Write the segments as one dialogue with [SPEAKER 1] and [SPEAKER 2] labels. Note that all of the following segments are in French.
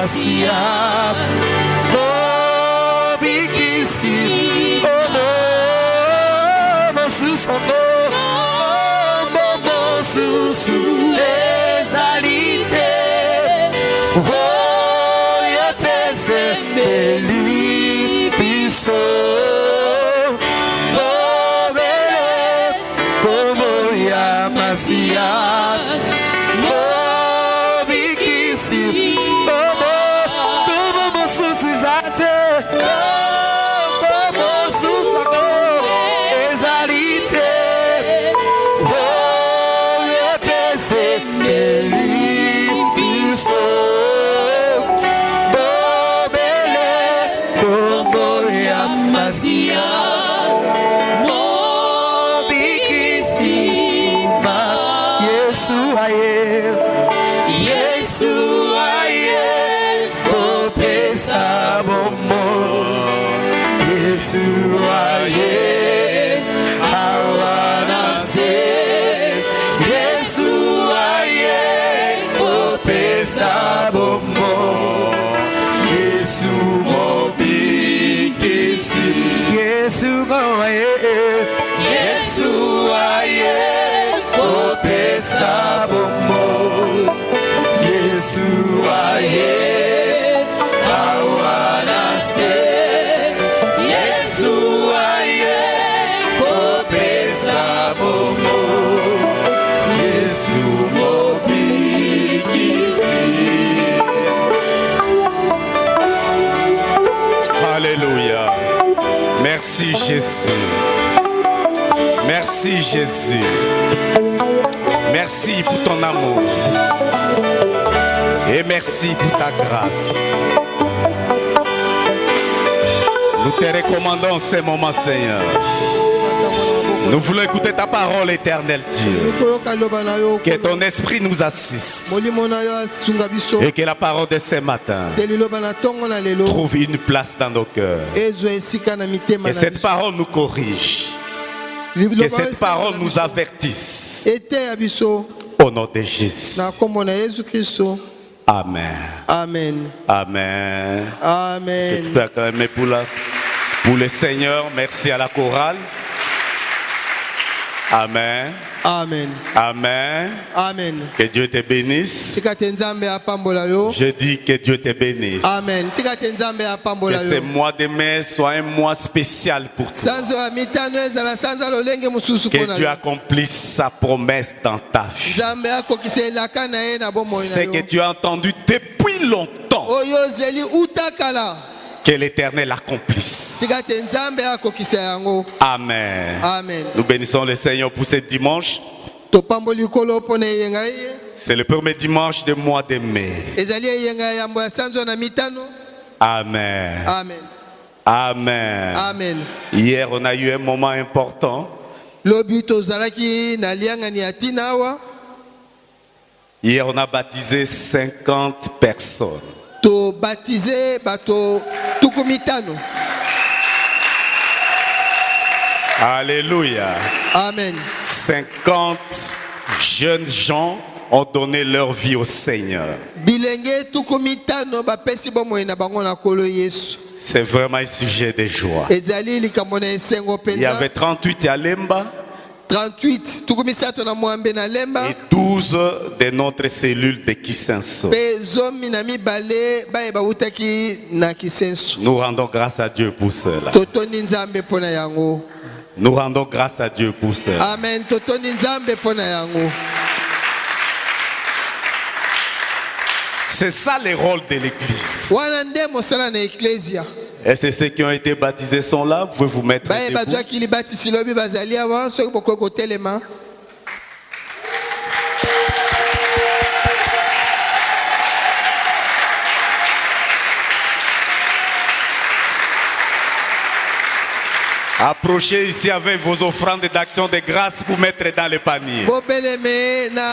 [SPEAKER 1] Masia, Bobikisi, Omo, Mosusono, Omo, Susu, Ezalite, Oya Pese, Melipiso, Obele, Como Ya Masia,
[SPEAKER 2] Merci Jésus. Merci Jésus. Merci pour ton amour. Et merci pour ta grâce. Nous te recommandons ces moments, Seigneur. Nous voulons écouter ta parole, éternelle Dieu. Que ton esprit nous assiste. Et que la parole de ce matin trouve une place dans nos cœurs. Que cette parole nous corrige. Que cette parole nous avertisse. Au nom de Jésus. Amen.
[SPEAKER 3] Amen.
[SPEAKER 2] Amen.
[SPEAKER 3] Amen.
[SPEAKER 2] Je peux acclamer pour le Seigneur. Merci à la chorale. Amen.
[SPEAKER 3] Amen.
[SPEAKER 2] Amen.
[SPEAKER 3] Amen.
[SPEAKER 2] Que Dieu te bénisse. Je dis que Dieu te bénisse.
[SPEAKER 3] Amen.
[SPEAKER 2] Que ce mois de mai soit un mois spécial pour toi. Que Dieu accomplisse sa promesse dans ta vie. Ce que tu as entendu depuis longtemps. Que l'Éternel accomplisse. Amen.
[SPEAKER 3] Amen.
[SPEAKER 2] Nous bénissons le Seigneur pour ce dimanche. C'est le premier dimanche du mois de mai. Amen.
[SPEAKER 3] Amen.
[SPEAKER 2] Amen.
[SPEAKER 3] Amen.
[SPEAKER 2] Hier, on a eu un moment important. Hier, on a baptisé 50 personnes. Alléluia.
[SPEAKER 3] Amen.
[SPEAKER 2] 50 jeunes gens ont donné leur vie au Seigneur. C'est vraiment un sujet de joie. Il y avait 38 à Lemba.
[SPEAKER 3] 38
[SPEAKER 2] et 12 de notre cellule de Kisenso. Nous rendons grâce à Dieu pour cela. Nous rendons grâce à Dieu pour cela.
[SPEAKER 3] Amen.
[SPEAKER 2] C'est ça le rôle de l'église. Et c'est ceux qui ont été baptisés sont là. Vous pouvez vous mettre debout. Approchez ici avec vos offrandes d'action de grâce pour mettre dans le panier.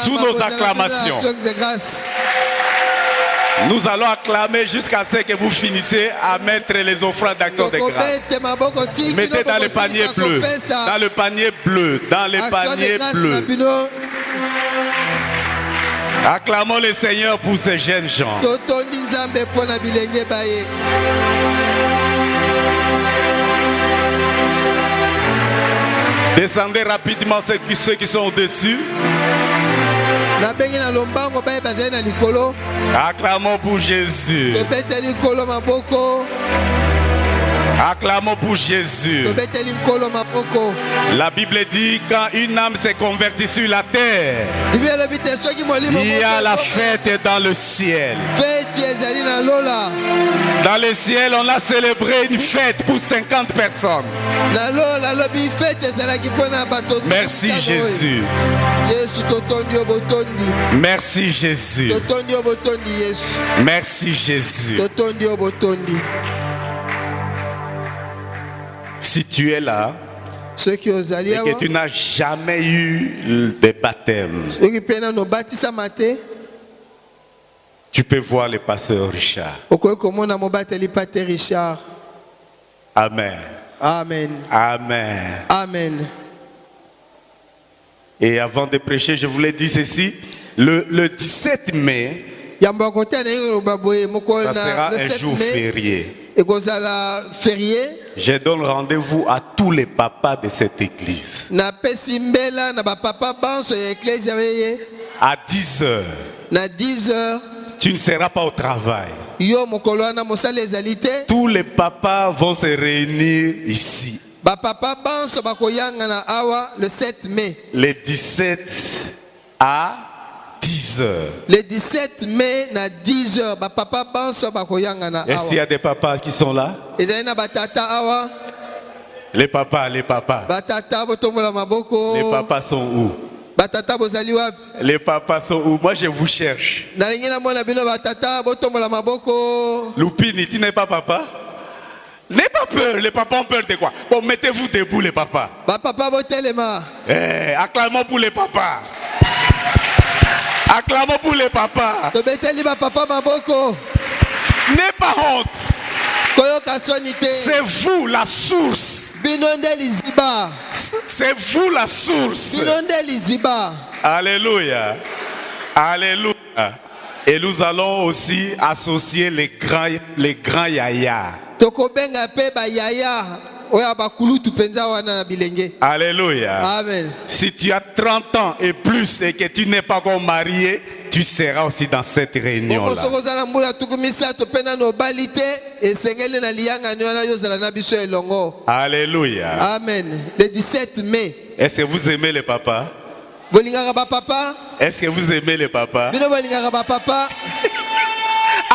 [SPEAKER 2] Sous nos acclamations. Nous allons acclamer jusqu'à ce que vous finissez à mettre les offrandes d'action de grâce. Mettez dans le panier bleu. Dans le panier bleu. Dans le panier bleu. Acclamons le Seigneur pour ces jeunes gens.
[SPEAKER 3] totondi nzambe mpo na bilenge baye.
[SPEAKER 2] Descendez rapidement ceux qui sont au-dessus.
[SPEAKER 3] nabengi na lombango baye bazali na likolo.
[SPEAKER 2] Acclamons pour Jésus.
[SPEAKER 3] tobeteli likolo maboko.
[SPEAKER 2] Acclamons pour Jésus.
[SPEAKER 3] tobeteli likolo maboko.
[SPEAKER 2] La Bible dit quand une âme s'est convertie sur la terre,
[SPEAKER 3] bibi elobi te soki molimo
[SPEAKER 2] il y a la fête dans le ciel.
[SPEAKER 3] feti ezali na lola.
[SPEAKER 2] Dans le ciel, on a célébré une fête pour 50 personnes.
[SPEAKER 3] na lola lobi feti ezalaki mpo na bato.
[SPEAKER 2] Merci Jésus.
[SPEAKER 3] yesu totondi yo botondi.
[SPEAKER 2] Merci Jésus.
[SPEAKER 3] totondi yo botondi yesu.
[SPEAKER 2] Merci Jésus.
[SPEAKER 3] totondi yo botondi.
[SPEAKER 2] Si tu es là
[SPEAKER 3] soki ozali
[SPEAKER 2] et que
[SPEAKER 3] awa
[SPEAKER 2] tu n'as jamais eu de baptême,
[SPEAKER 3] soki mpe nano obatisama te
[SPEAKER 2] tu peux voir le pasteur Richard.
[SPEAKER 3] okoki komona mobateli pate Richard.
[SPEAKER 2] Amen.
[SPEAKER 3] Amen.
[SPEAKER 2] Amen.
[SPEAKER 3] Amen.
[SPEAKER 2] Et avant de prêcher, je voulais dire ceci. Le 17 mai,
[SPEAKER 3] yambo akote na ye loba boye moko
[SPEAKER 2] ça sera
[SPEAKER 3] na le
[SPEAKER 2] un
[SPEAKER 3] 7
[SPEAKER 2] jour
[SPEAKER 3] mai
[SPEAKER 2] férié.
[SPEAKER 3] ekozala férié.
[SPEAKER 2] Je donne rendez-vous à tous les papas de cette église.
[SPEAKER 3] napesi mbela na bapapa banso ya eklesia weye
[SPEAKER 2] À 10 heures,
[SPEAKER 3] na 10 heures.
[SPEAKER 2] tu ne seras pas au travail.
[SPEAKER 3] yo mokolo wana mosala ezali te.
[SPEAKER 2] Tous les papas vont se réunir ici.
[SPEAKER 3] bapapa banso bakoyanga na awa le 7 mai.
[SPEAKER 2] Le 17 à 10 heures.
[SPEAKER 3] le 17 mai na 10 heures bapapa banso bakoyanga na
[SPEAKER 2] Est-ce qu'il y
[SPEAKER 3] awa.
[SPEAKER 2] a des papas qui sont là?
[SPEAKER 3] ezali na batata awa.
[SPEAKER 2] Les papas, les papas.
[SPEAKER 3] batata botombola maboko.
[SPEAKER 2] Les papas sont où?
[SPEAKER 3] batata bozali wapi?
[SPEAKER 2] Les papas sont où? Moi je vous cherche.
[SPEAKER 3] nalingi namona bino batata botombola maboko.
[SPEAKER 2] Loupini, tu n'es pas papa? N'aie pas peur, les papas ont peur de quoi? Bon, mettez-vous debout les papas.
[SPEAKER 3] bapapa botelema.
[SPEAKER 2] Acclamons pour les papas. Acclamons pour les papas.
[SPEAKER 3] tobeteli bapapa maboko.
[SPEAKER 2] N'aie pas honte.
[SPEAKER 3] koyoka soni te.
[SPEAKER 2] C'est vous la source.
[SPEAKER 3] bino nde liziba.
[SPEAKER 2] C'est vous la source.
[SPEAKER 3] bino nde liziba.
[SPEAKER 2] Alléluia. Alléluia. Et nous allons aussi associer les grands yaya.
[SPEAKER 3] tokobenga mpe bayaya oyo bakulutu mpenza wana na bilenge.
[SPEAKER 2] Alléluia.
[SPEAKER 3] Amen.
[SPEAKER 2] Si tu as 30 ans et plus et que tu n'es pas encore marié, tu seras aussi dans cette réunion-là.
[SPEAKER 3] okosokozala mbula tuku misato mpe nano obali te esengeli na liyangani wana yozala na biso elongo.
[SPEAKER 2] Alléluia.
[SPEAKER 3] Amen. Le 17 mai.
[SPEAKER 2] Est-ce que vous aimez les papas?
[SPEAKER 3] bolingaka bapapa.
[SPEAKER 2] Est-ce que vous aimez les papas?
[SPEAKER 3] bino bolingaka bapapa.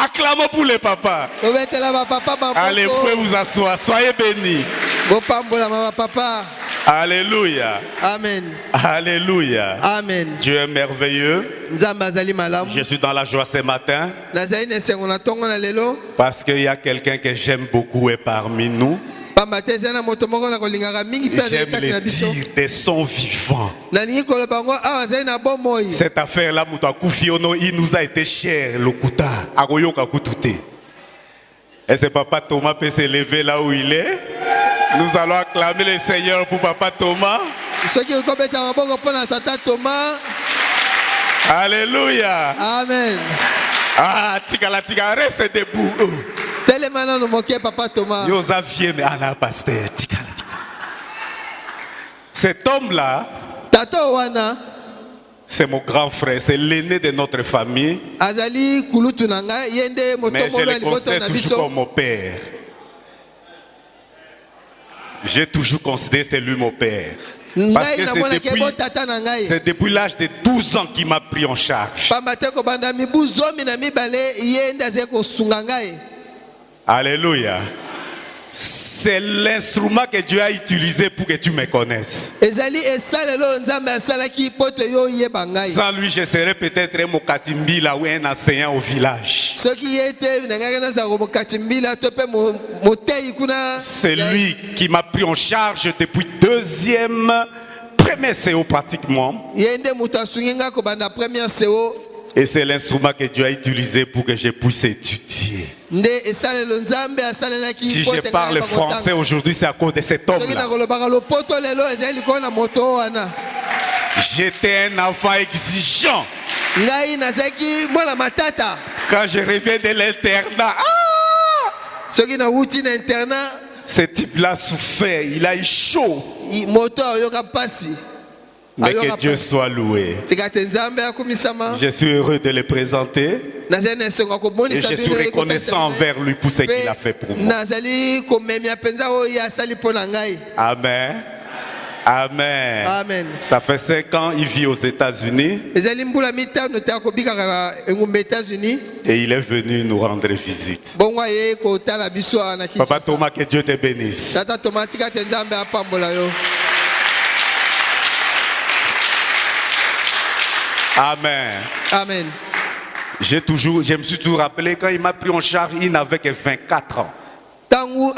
[SPEAKER 2] Acclamons pour les papas.
[SPEAKER 3] tobetela bapapa maboko.
[SPEAKER 2] Allez, vous pouvez vous asseoir. Soyez bénis.
[SPEAKER 3] bopambolama bapapa.
[SPEAKER 2] Alléluia.
[SPEAKER 3] Amen.
[SPEAKER 2] Alléluia.
[SPEAKER 3] Amen.
[SPEAKER 2] Dieu est merveilleux.
[SPEAKER 3] nzambe azali malamu.
[SPEAKER 2] Je suis dans la joie ce matin
[SPEAKER 3] nazali na esengo na ntongo na lelo.
[SPEAKER 2] parce qu'il y a quelqu'un que j'aime beaucoup et parmi nous.
[SPEAKER 3] pamba te ezali na moto moko na kolingaka mingi mpe azali
[SPEAKER 2] J'aime
[SPEAKER 3] kati na
[SPEAKER 2] les
[SPEAKER 3] biso.
[SPEAKER 2] dire des sons vivants.
[SPEAKER 3] nalingi koloba yango awa azali na bomoi.
[SPEAKER 2] Cette affaire-là, Moutakoufiono, il nous a été cher, le kuta. Agoyoka kutute. Et c'est Papa Thomas peut se lever là où il est. Nous allons acclamer le Seigneur pour Papa Thomas.
[SPEAKER 3] soki okobeta maboko mpo na tata Thomas.
[SPEAKER 2] Alléluia.
[SPEAKER 3] Amen.
[SPEAKER 2] Ah, tika, reste debout.
[SPEAKER 3] telema nano moke papa Thomas.
[SPEAKER 2] Yosa vieux, mais Anna, pasteur. Tika. Cet homme-là,
[SPEAKER 3] tata wana
[SPEAKER 2] c'est mon grand frère, c'est l'aîné de notre famille.
[SPEAKER 3] azali kulutu na ngai ye nde
[SPEAKER 2] Mais je
[SPEAKER 3] motomolo ya
[SPEAKER 2] le
[SPEAKER 3] liboto
[SPEAKER 2] considère
[SPEAKER 3] na
[SPEAKER 2] toujours
[SPEAKER 3] biso.
[SPEAKER 2] comme mon père. J'ai toujours considéré c'est lui mon père. Parce
[SPEAKER 3] ngai
[SPEAKER 2] que
[SPEAKER 3] namonaki bo tata na ngai.
[SPEAKER 2] c'est depuis l'âge de 12 ans qu'il m'a pris en charge.
[SPEAKER 3] pamba te kobanda mibu zomi na mibale ye nde azali kosunga ngai.
[SPEAKER 2] Alléluia. C'est l'instrument que Dieu a utilisé pour que tu me connaisses.
[SPEAKER 3] ezali esalelo nzambe asalaki mpo te yo oyeba ngai.
[SPEAKER 2] Sans lui, je serais peut-être un Mokatimbila ou un enseignant au village.
[SPEAKER 3] soki ye te nangaki nazala kobokati mbila to mpe motei kuna.
[SPEAKER 2] C'est lui qui m'a pris en charge depuis premier CO pratiquement.
[SPEAKER 3] ye nde moto asungi ngai kobanda première seo.
[SPEAKER 2] Et c'est l'instrument que Dieu a utilisé pour que je puisse étudier.
[SPEAKER 3] nde esalelo nzambe asalelaki
[SPEAKER 2] Si
[SPEAKER 3] mpo
[SPEAKER 2] je
[SPEAKER 3] te
[SPEAKER 2] parle
[SPEAKER 3] ngai bakotanga.
[SPEAKER 2] français aujourd'hui, c'est à cause de cet
[SPEAKER 3] soki
[SPEAKER 2] homme-là.
[SPEAKER 3] nakolobaka lopoto lelo ezali likolo na moto wana.
[SPEAKER 2] J'étais un enfant exigeant.
[SPEAKER 3] ngai nazaki mwana matata.
[SPEAKER 2] Quand je reviens de l'internat,
[SPEAKER 3] Soki na wuti na internat,
[SPEAKER 2] ce type-là souffert, il a eu chaud.
[SPEAKER 3] moto ayoka pasi.
[SPEAKER 2] Mais que Dieu soit loué. Je suis heureux de le présenter. Et je suis reconnaissant envers lui pour ce qu'il a fait pour moi. Amen. Amen.
[SPEAKER 3] Amen.
[SPEAKER 2] Ça fait 5 ans, il vit aux États-Unis. Et il est venu nous rendre visite. Papa Thomas, que Dieu te bénisse. Amen.
[SPEAKER 3] Amen.
[SPEAKER 2] Je me suis toujours rappelé quand il m'a pris en charge, il n'avait que 24 ans. Il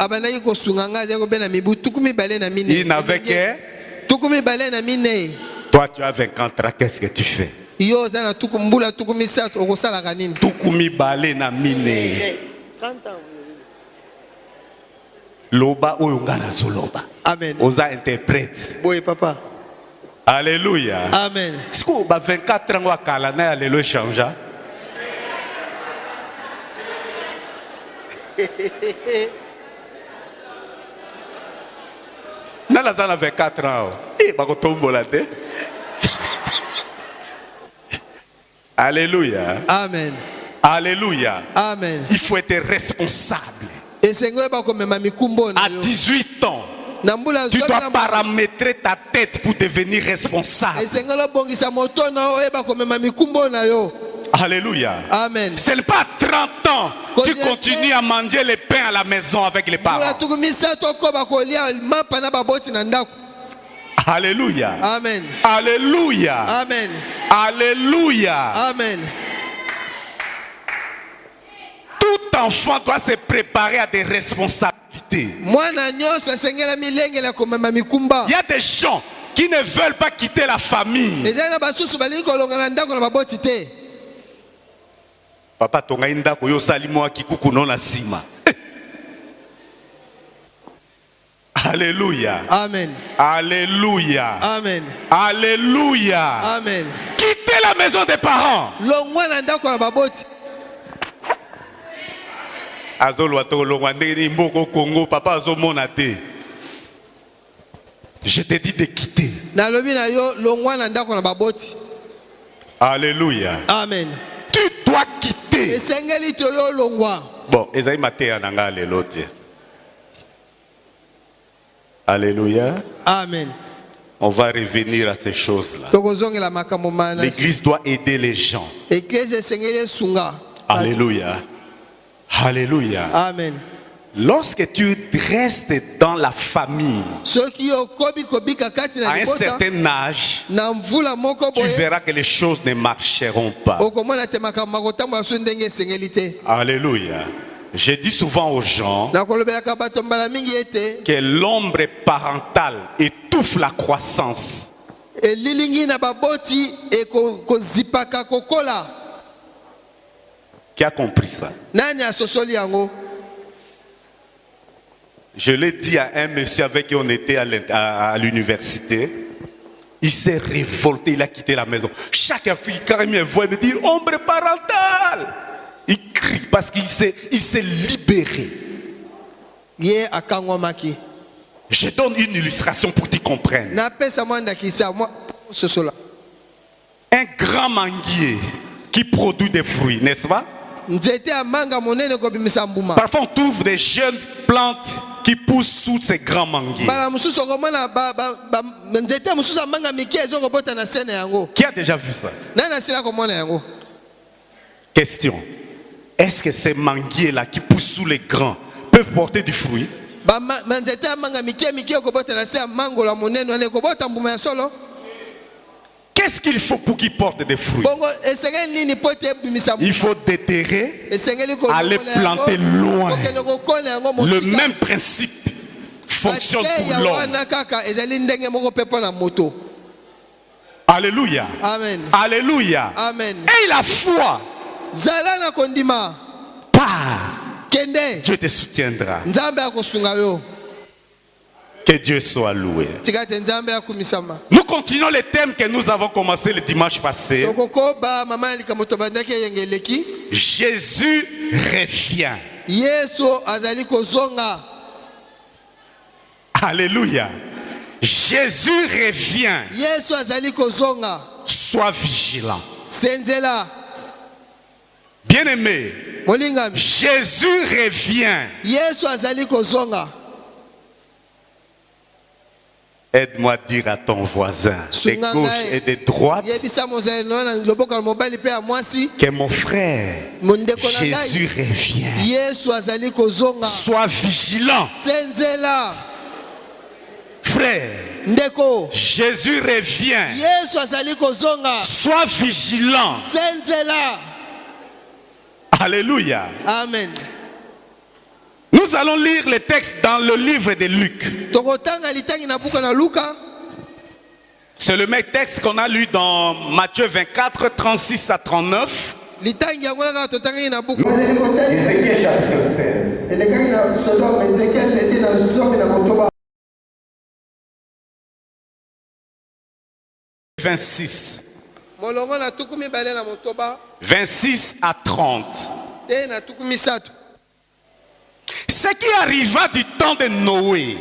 [SPEAKER 2] n'avait que... Toi, tu as 24 ans, qu'est-ce que tu fais? Tukumi balé na mine. Loba oyongana zoloba.
[SPEAKER 3] Amen.
[SPEAKER 2] Oza interprète.
[SPEAKER 3] Oui, papa.
[SPEAKER 2] Alléluia.
[SPEAKER 3] Amen.
[SPEAKER 2] Si vous avez 24 ans, vous avez alléluia changé. Nalazana 24 ans. Eh, bah, alléluia.
[SPEAKER 3] Amen.
[SPEAKER 2] Alléluia.
[SPEAKER 3] Amen.
[SPEAKER 2] Il faut être responsable. À 18 ans, tu dois paramétrer ta tête pour devenir responsable. Alléluia.
[SPEAKER 3] Amen.
[SPEAKER 2] Ce n'est pas à 30 ans que tu continues à manger le pain à la maison avec les parents. Alléluia.
[SPEAKER 3] Amen.
[SPEAKER 2] Alléluia.
[SPEAKER 3] Amen.
[SPEAKER 2] Alléluia.
[SPEAKER 3] Amen.
[SPEAKER 2] Tout enfant doit se préparer à des responsabilités. Il y a des gens qui ne veulent pas quitter la famille. Papa tonga inda ko yo salimo akikuku nona sima. Alléluia.
[SPEAKER 3] Amen.
[SPEAKER 2] Alléluia.
[SPEAKER 3] Amen.
[SPEAKER 2] Alléluia.
[SPEAKER 3] Amen.
[SPEAKER 2] Quittez la maison des parents. Azolo to longwandeni mboko Congo papa azomona te. Je te dis de quitter. Alléluia.
[SPEAKER 3] Amen.
[SPEAKER 2] Tu dois quitter. Bon, ezai maté ananga lelo te. Alléluia.
[SPEAKER 3] Amen.
[SPEAKER 2] On va revenir à ces choses-là. L'église doit aider les gens. Alléluia. Alléluia.
[SPEAKER 3] Amen.
[SPEAKER 2] Lorsque tu restes dans la famille, à un certain âge, tu verras que les choses ne marcheront pas. Alléluia. Je dis souvent aux gens que l'ombre parentale étouffe la croissance. Qui a compris ça? Je l'ai dit à un monsieur avec qui on était à l'université. Il s'est révolté, il a quitté la maison. Chaque fille, quand il me voit, il me dit ombre parentale. Il crie parce qu'il s'est libéré. Je donne une illustration pour que tu comprennes. Un grand manguier qui produit des fruits, n'est-ce pas? Parfois on trouve des jeunes plantes qui poussent sous ces grands manguiers. Qui a déjà vu ça? Question. Est-ce que ces manguiers-là qui poussent sous les grands peuvent porter du fruit? Qu'est-ce qu'il faut pour qu'ils portent des fruits? Il faut déterrer, aller planter loin. Le même principe fonctionne pour l'homme. Alléluia.
[SPEAKER 3] Amen.
[SPEAKER 2] Alléluia.
[SPEAKER 3] Amen.
[SPEAKER 2] Et la foi. Pars. Dieu te soutiendra. Que Dieu soit loué.
[SPEAKER 3] tika te nzambe akumisama.
[SPEAKER 2] Nous continuons les thèmes que nous avons commencé le dimanche passé.
[SPEAKER 3] Tokoko ba mama likambo tobandaki yengeleki.
[SPEAKER 2] Jésus revient.
[SPEAKER 3] Yesu azali kozonga.
[SPEAKER 2] Alléluia. Jésus revient.
[SPEAKER 3] Yesu azali kozonga.
[SPEAKER 2] Sois vigilant.
[SPEAKER 3] Senzela.
[SPEAKER 2] Bien-aimé,
[SPEAKER 3] Molingami.
[SPEAKER 2] Jésus revient.
[SPEAKER 3] Yesu azali kozonga.
[SPEAKER 2] Aide-moi à dire à ton voisin de gauche et de droite
[SPEAKER 3] Yebisa mozali na loboko na mobali pe ya mwasi.
[SPEAKER 2] que mon frère
[SPEAKER 3] Mondeko na ngai.
[SPEAKER 2] Jésus revient.
[SPEAKER 3] Yesu azali kozonga.
[SPEAKER 2] Sois vigilant.
[SPEAKER 3] Senzela.
[SPEAKER 2] Frère,
[SPEAKER 3] Ndeko.
[SPEAKER 2] Jésus revient.
[SPEAKER 3] Yesu azali kozonga.
[SPEAKER 2] Sois vigilant.
[SPEAKER 3] Senzela.
[SPEAKER 2] Alléluia.
[SPEAKER 3] Amen.
[SPEAKER 2] Nous allons lire les textes dans le livre de Luc.
[SPEAKER 3] Tokotanga litangi na buka na Luka.
[SPEAKER 2] C'est le même texte qu'on a lu dans Matthieu 24, 36 à 39.
[SPEAKER 3] Litangi yango na totanga na buka.
[SPEAKER 2] Ézéchiel chapitre 16.
[SPEAKER 3] Elekaki na Sodome, Ezekiel était na Sodome na Motoba.
[SPEAKER 2] 26.
[SPEAKER 3] Molongo na tukumi bale na Motoba.
[SPEAKER 2] 26 à 30.
[SPEAKER 3] Te na tukumi sato.
[SPEAKER 2] Ce qui arriva du temps de Noé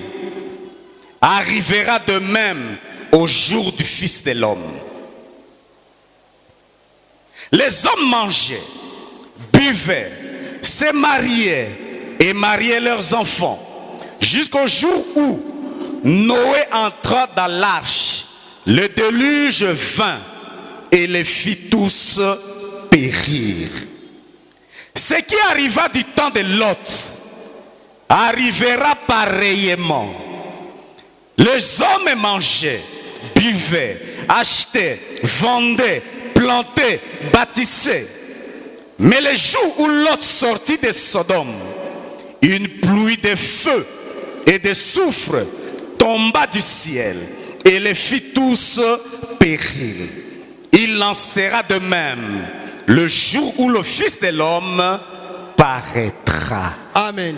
[SPEAKER 2] arrivera de même au jour du Fils de l'homme. Les hommes mangeaient, buvaient, se mariaient et mariaient leurs enfants jusqu'au jour où Noé entra dans l'arche. Le déluge vint et les fit tous périr. Ce qui arriva du temps de Lot arrivera pareillement. Les hommes mangeaient, buvaient, achetaient, vendaient, plantaient, bâtissaient. Mais le jour où Lot sortit de Sodome, une pluie de feu et de soufre tomba du ciel et les fit tous périr. Il en sera de même le jour où le Fils de l'homme paraîtra.
[SPEAKER 3] Amen.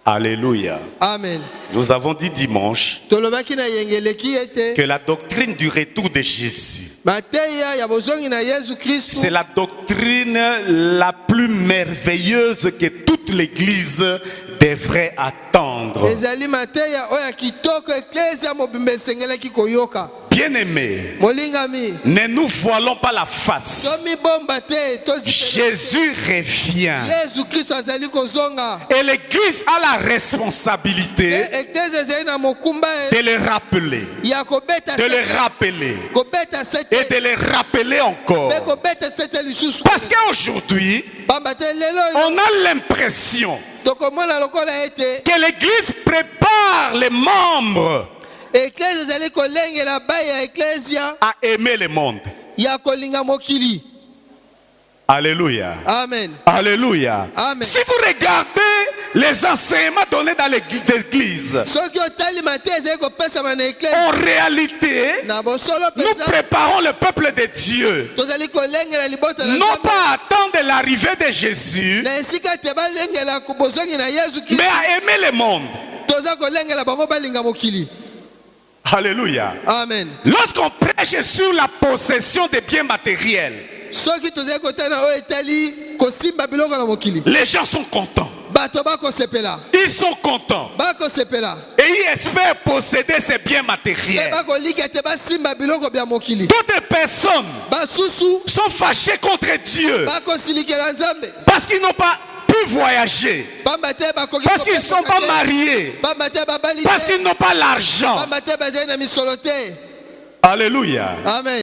[SPEAKER 2] Alléluia.
[SPEAKER 3] Amen.
[SPEAKER 2] Nous avons dit dimanche
[SPEAKER 3] Tolobaki na yengeleki ete.
[SPEAKER 2] que la doctrine du retour de Jésus,
[SPEAKER 3] Mateya ya bozongi na Yesu Kristu.
[SPEAKER 2] c'est la doctrine la plus merveilleuse que toute l'Église devrait attendre.
[SPEAKER 3] Ezali mateya oya kitoko eklesia mobimba esengelaki koyoka.
[SPEAKER 2] Bien-aimés,
[SPEAKER 3] Molingami.
[SPEAKER 2] ne nous voilons pas la face.
[SPEAKER 3] Tomi bomba te tozi.
[SPEAKER 2] Jésus revient.
[SPEAKER 3] Yesu Kristu azali kozonga.
[SPEAKER 2] Et l'Église a la responsabilité
[SPEAKER 3] Eklesia ezali na mokumba
[SPEAKER 2] de le rappeler,
[SPEAKER 3] ya kobeta
[SPEAKER 2] de le rappeler
[SPEAKER 3] kobeta sete.
[SPEAKER 2] et de le rappeler encore.
[SPEAKER 3] Pe kobeta sete lisusu.
[SPEAKER 2] Parce qu'aujourd'hui,
[SPEAKER 3] Bamba te lelo.
[SPEAKER 2] on a l'impression
[SPEAKER 3] Tokomona lokola ete.
[SPEAKER 2] que l'Église prépare les membres
[SPEAKER 3] Eklesia ezali kolengela baya eklesia
[SPEAKER 2] à aimer le monde.
[SPEAKER 3] ya kolinga mokili.
[SPEAKER 2] Alléluia.
[SPEAKER 3] Amen.
[SPEAKER 2] Alléluia.
[SPEAKER 3] Amen.
[SPEAKER 2] Si vous regardez les enseignements donnés dans l'Église,
[SPEAKER 3] Soki otali mateya ezali kopesama na eklesia.
[SPEAKER 2] en réalité,
[SPEAKER 3] Na bosolo
[SPEAKER 2] nous
[SPEAKER 3] penza.
[SPEAKER 2] préparons le peuple de Dieu,
[SPEAKER 3] Tozali kolengela libota na
[SPEAKER 2] non
[SPEAKER 3] Nzambe.
[SPEAKER 2] pas à attendre l'arrivée de Jésus,
[SPEAKER 3] Na esika te balengela kubozongi na Yesu
[SPEAKER 2] mais
[SPEAKER 3] Kristu.
[SPEAKER 2] à aimer le monde.
[SPEAKER 3] Toza kolengela bango balinga mokili.
[SPEAKER 2] Alléluia.
[SPEAKER 3] Amen.
[SPEAKER 2] Lorsqu'on prêche sur la possession des biens matériels,
[SPEAKER 3] Soki tozali kotana oyo etali kosimba biloko na mokili.
[SPEAKER 2] les gens sont contents.
[SPEAKER 3] Bato bakosepela.
[SPEAKER 2] Ils sont contents.
[SPEAKER 3] Bakosepela.
[SPEAKER 2] Et ils espèrent posséder ces biens
[SPEAKER 3] Pe
[SPEAKER 2] matériels.
[SPEAKER 3] bakolika te basimba biloko bya mokili.
[SPEAKER 2] D'autres personnes
[SPEAKER 3] Basusu
[SPEAKER 2] sont fâchées contre Dieu
[SPEAKER 3] bakosilikela Nzambe.
[SPEAKER 2] parce qu'ils n'ont pas pu voyager,
[SPEAKER 3] Bamba te bakoki.
[SPEAKER 2] parce qu'ils ne sont pas mariés,
[SPEAKER 3] Bamba te babali te.
[SPEAKER 2] parce qu'ils n'ont pas l'argent.
[SPEAKER 3] Bamba te bazali na misolo te.
[SPEAKER 2] Alléluia.
[SPEAKER 3] Amen.